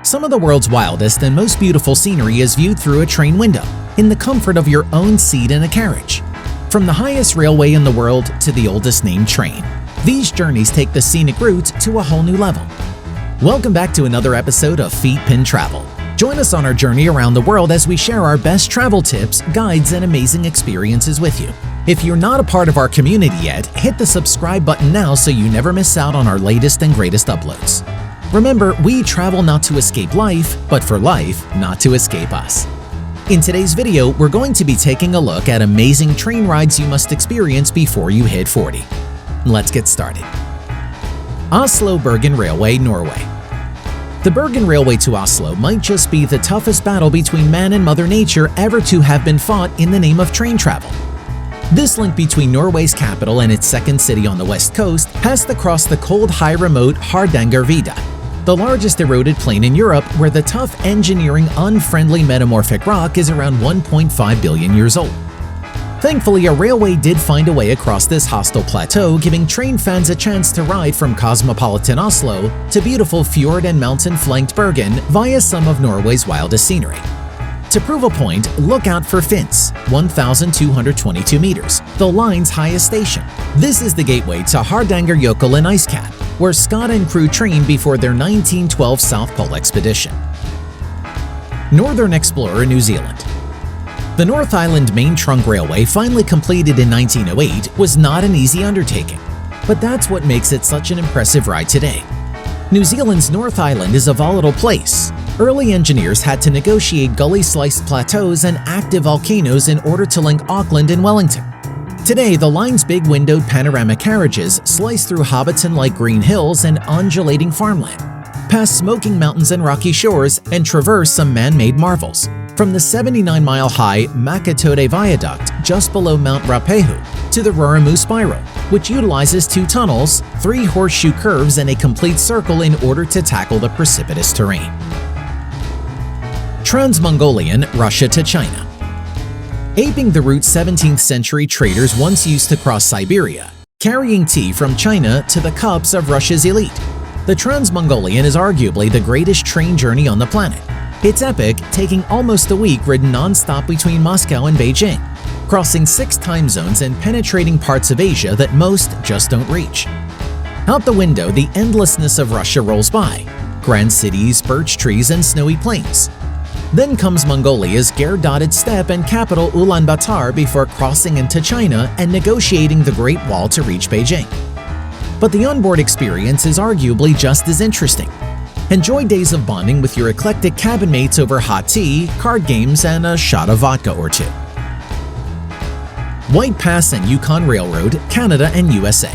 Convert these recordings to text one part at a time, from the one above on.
Some of the world's wildest and most beautiful scenery is viewed through a train window, in the comfort of your own seat in a carriage. From the highest railway in the world to the oldest named train, these journeys take the scenic route to a whole new level. Welcome back to another episode of Feetpin Travel. Join us on our journey around the world as we share our best travel tips, guides, and amazing experiences with you. If you're not a part of our community yet, hit the subscribe button now so you never miss out on our latest and greatest uploads. Remember, we travel not to escape life, but for life not to escape us. In today's video, we're going to be taking a look at amazing train rides you must experience before you hit 40. Let's get started. Oslo-Bergen Railway, Norway. The Bergen Railway to Oslo might just be the toughest battle between man and Mother Nature ever to have been fought in the name of train travel. This link between Norway's capital and its second city on the west coast has to cross the cold, high remote Hardangervidda, the largest eroded plain in Europe where the tough engineering unfriendly metamorphic rock is around 1.5 billion years old. Thankfully, a railway did find a way across this hostile plateau, giving train fans a chance to ride from cosmopolitan Oslo to beautiful fjord and mountain-flanked Bergen via some of Norway's wildest scenery. To prove a point, look out for Finns, 1,222 meters, the line's highest station. This is the gateway to Hardangervidda and 𝐦𝐨𝐬𝐿, where Scott and crew trained before their 1912 South Pole expedition. Northern Explorer, New Zealand. The North Island Main Trunk Railway, finally completed in 1908, was not an easy undertaking, but that's what makes it such an impressive ride today. New Zealand's North Island is a volatile place. Early engineers had to negotiate gully-sliced plateaus and active volcanoes in order to link Auckland and Wellington. Today, the line's big windowed panoramic carriages slice through Hobbiton-like green hills and undulating farmland, past smoking mountains and rocky shores, and traverse some man-made marvels. From the 79-mile-high Makatode Viaduct just below Mount Rapehu to the Roromu Spiral, which utilizes 2 tunnels, 3 horseshoe curves, and a complete circle in order to tackle the precipitous terrain. Trans-Mongolian, Russia to China. Aping the route 17th century traders once used to cross Siberia, carrying tea from China to the cups of Russia's elite, the Trans-Mongolian is arguably the greatest train journey on the planet. It's epic, taking almost a week ridden non-stop between Moscow and Beijing, crossing 6 time zones and penetrating parts of Asia that most just don't reach. Out the window, the endlessness of Russia rolls by, grand cities, birch trees, and snowy plains. Then comes Mongolia's gear-dotted steppe and capital Ulaanbaatar before crossing into China and negotiating the Great Wall to reach Beijing. But the onboard experience is arguably just as interesting. Enjoy days of bonding with your eclectic cabin mates over hot tea, card games, and a shot of vodka or two. White Pass and Yukon Railroad, Canada and USA.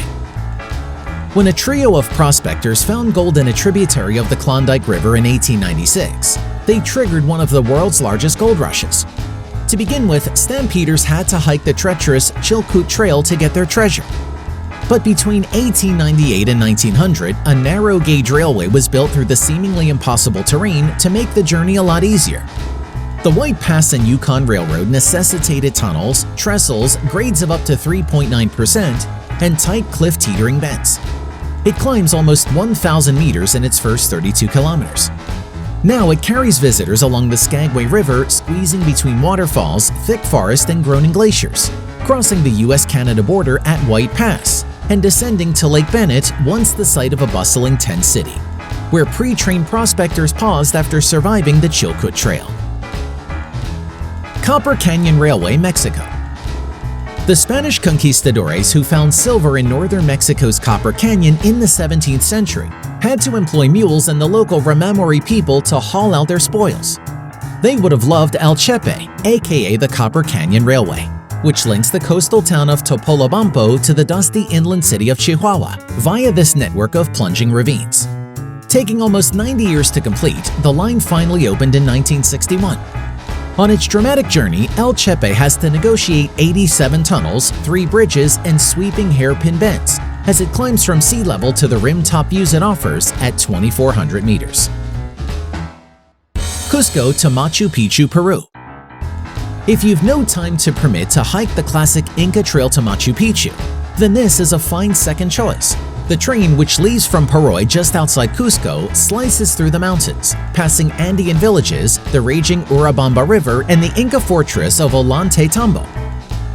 When a trio of prospectors found gold in a tributary of the Klondike River in 1896, they triggered one of the world's largest gold rushes. To begin with, stampeders had to hike the treacherous Chilkoot Trail to get their treasure. But between 1898 and 1900, a narrow-gauge railway was built through the seemingly impossible terrain to make the journey a lot easier. The White Pass and Yukon Railroad necessitated tunnels, trestles, grades of up to 3.9%, and tight cliff teetering bends. It climbs almost 1,000 meters in its first 32 kilometers. Now it carries visitors along the 𝐥𝐤𝐤 River, squeezing between waterfalls, thick forest, and groaning glaciers, crossing the US-Canada border at White Pass, and descending to Lake Bennett, once the site of a bustling tent city, where pre-trained prospectors paused after surviving the Chilkoot Trail. Copper Canyon Railway, Mexico. The Spanish conquistadores who found silver in northern Mexico's Copper Canyon in the 17th century had to employ mules and the local Ramamori people to haul out their spoils. They would have loved 𝐿 aka the Copper Canyon Railway, which links the coastal town of Topolobampo to the dusty inland city of Chihuahua via this network of plunging ravines. Taking almost 90 years to complete, the line finally opened in 1961. On its dramatic journey, 𝐿 has to negotiate 87 tunnels, 3 bridges, and sweeping hairpin bends as it climbs from sea level to the rim-top views it offers at 2,400 meters. Cusco to Machu Picchu, Peru. If you've no time to permit to hike the classic Inca Trail to Machu Picchu, then this is a fine second choice. The train, which leaves from Paroy just outside Cusco, slices through the mountains, passing Andean villages, the raging Urubamba River, and the Inca fortress of Ollantaytambo.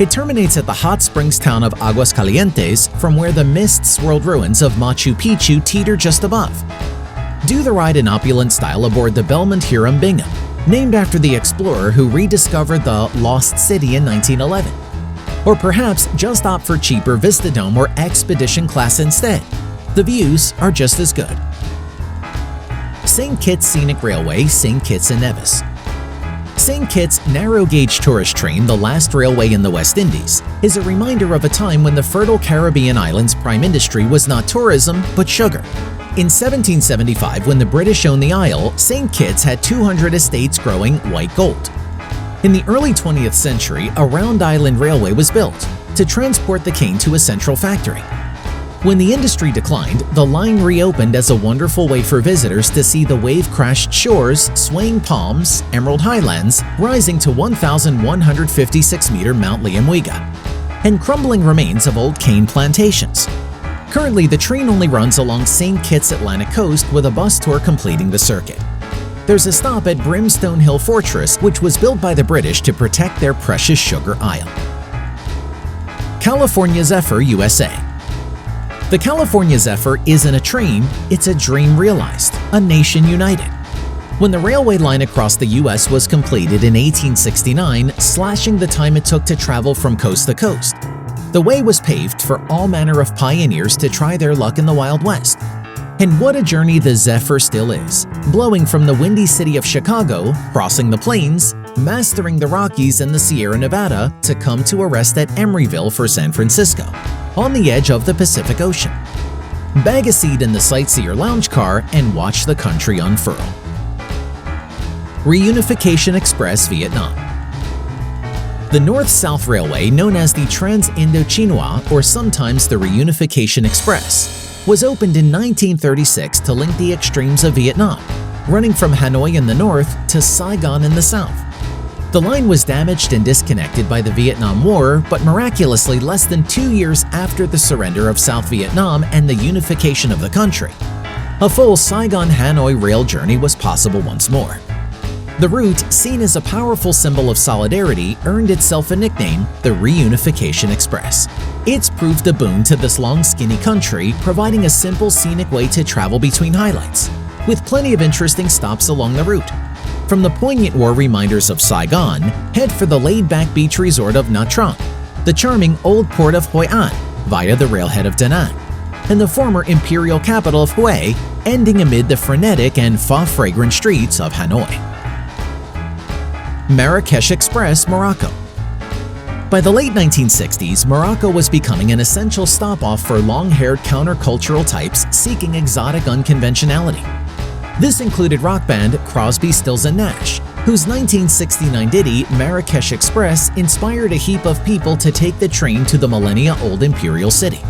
It terminates at the hot springs town of Aguascalientes, from where the mist-swirled ruins of Machu Picchu teeter just above. Do the ride in opulent style aboard the Belmont Hiram Bingham, named after the explorer who rediscovered the Lost City in 1911. Or perhaps just opt for cheaper Vistadome or Expedition class instead. The views are just as good. St. Kitts Scenic Railway, St. Kitts and Nevis. St. Kitts narrow-gauge tourist train, the last railway in the West Indies, is a reminder of a time when the fertile Caribbean islands' prime industry was not tourism, but sugar. In 1775, when the British owned the isle, St. Kitts had 200 estates growing white gold. In the early 20th century, a round island railway was built to transport the cane to a central factory. When the industry declined, the line reopened as a wonderful way for visitors to see the wave-crashed shores, swaying palms, emerald highlands, rising to 1,156-meter Mount 𝐦𝐨𝐵𝐿𝐤, and crumbling remains of old cane plantations. Currently, the train only runs along St. Kitts Atlantic coast with a bus tour completing the circuit. There's a stop at Brimstone Hill Fortress, which was built by the British to protect their precious sugar isle. California Zephyr, USA. The California Zephyr isn't a train, it's a dream realized, a nation united. When the railway line across the U.S. was completed in 1869, slashing the time it took to travel from coast to coast, the way was paved for all manner of pioneers to try their luck in the Wild West. And what a journey the Zephyr still is, blowing from the windy city of Chicago, crossing the plains, mastering the Rockies and the Sierra Nevada to come to a rest at Emeryville for San Francisco, on the edge of the Pacific Ocean. Bag a seat in the Sightseer lounge car and watch the country unfurl. Reunification Express, Vietnam. The North-South Railway, known as the Trans-Indochinois or sometimes the Reunification Express, was opened in 1936 to link the extremes of Vietnam, running from Hanoi in the north to Saigon in the south. The line was damaged and disconnected by the Vietnam War, but miraculously less than 2 years after the surrender of South Vietnam and the unification of the country, a full Saigon-Hanoi rail journey was possible once more. The route, seen as a powerful symbol of solidarity, earned itself a nickname, the Reunification Express. It's proved a boon to this long, skinny country, providing a simple, scenic way to travel between highlights, with plenty of interesting stops along the route. From the poignant war reminders of Saigon, head for the laid-back beach resort of Nha Trang, the charming old port of Hoi An via the railhead of Da Nang, and the former imperial capital of Hue, ending amid the frenetic and pho-fragrant streets of Hanoi. Marrakesh Express, Morocco. By the late 1960s, Morocco was becoming an essential stop-off for long-haired countercultural types seeking exotic unconventionality. This included rock band Crosby, Stills and Nash, whose 1969 ditty Marrakesh Express inspired a heap of people to take the train to the millennia-old imperial city.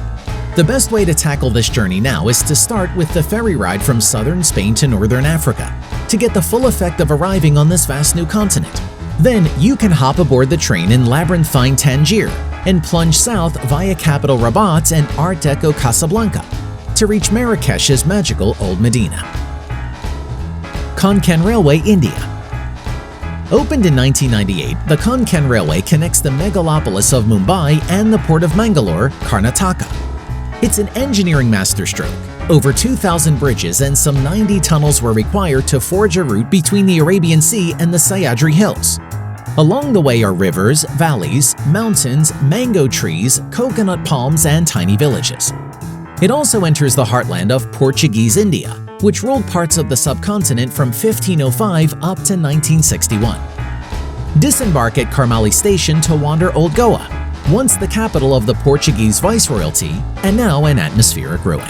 The best way to tackle this journey now is to start with the ferry ride from southern Spain to northern Africa, to get the full effect of arriving on this vast new continent. Then you can hop aboard the train in labyrinthine Tangier and plunge south via capital Rabat and Art Deco Casablanca to reach Marrakesh's magical Old Medina. Konkan Railway, India. Opened in 1998, the Konkan Railway connects the megalopolis of Mumbai and the port of Mangalore, Karnataka. It's an engineering masterstroke. Over 2,000 bridges and some 90 tunnels were required to forge a route between the Arabian Sea and the Sahyadri Hills. Along the way are rivers, valleys, mountains, mango trees, coconut palms, and tiny villages. It also enters the heartland of Portuguese India, which ruled parts of the subcontinent from 1505 up to 1961. Disembark at Karmali Station to wander Old Goa, once the capital of the Portuguese Viceroyalty and now an atmospheric ruin.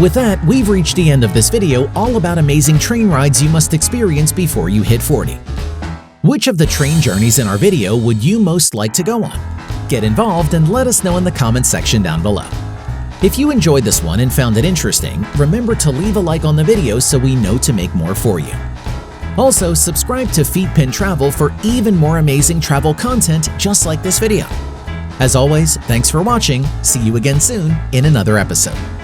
With that, we've reached the end of this video all about amazing train rides you must experience before you hit 40. Which of the train journeys in our video would you most like to go on? Get involved and let us know in the comments section down below. If you enjoyed this one and found it interesting, remember to leave a like on the video so we know to make more for you. Also, subscribe to Feetpin Travel for even more amazing travel content just like this video. As always, thanks for watching. See you again soon in another episode.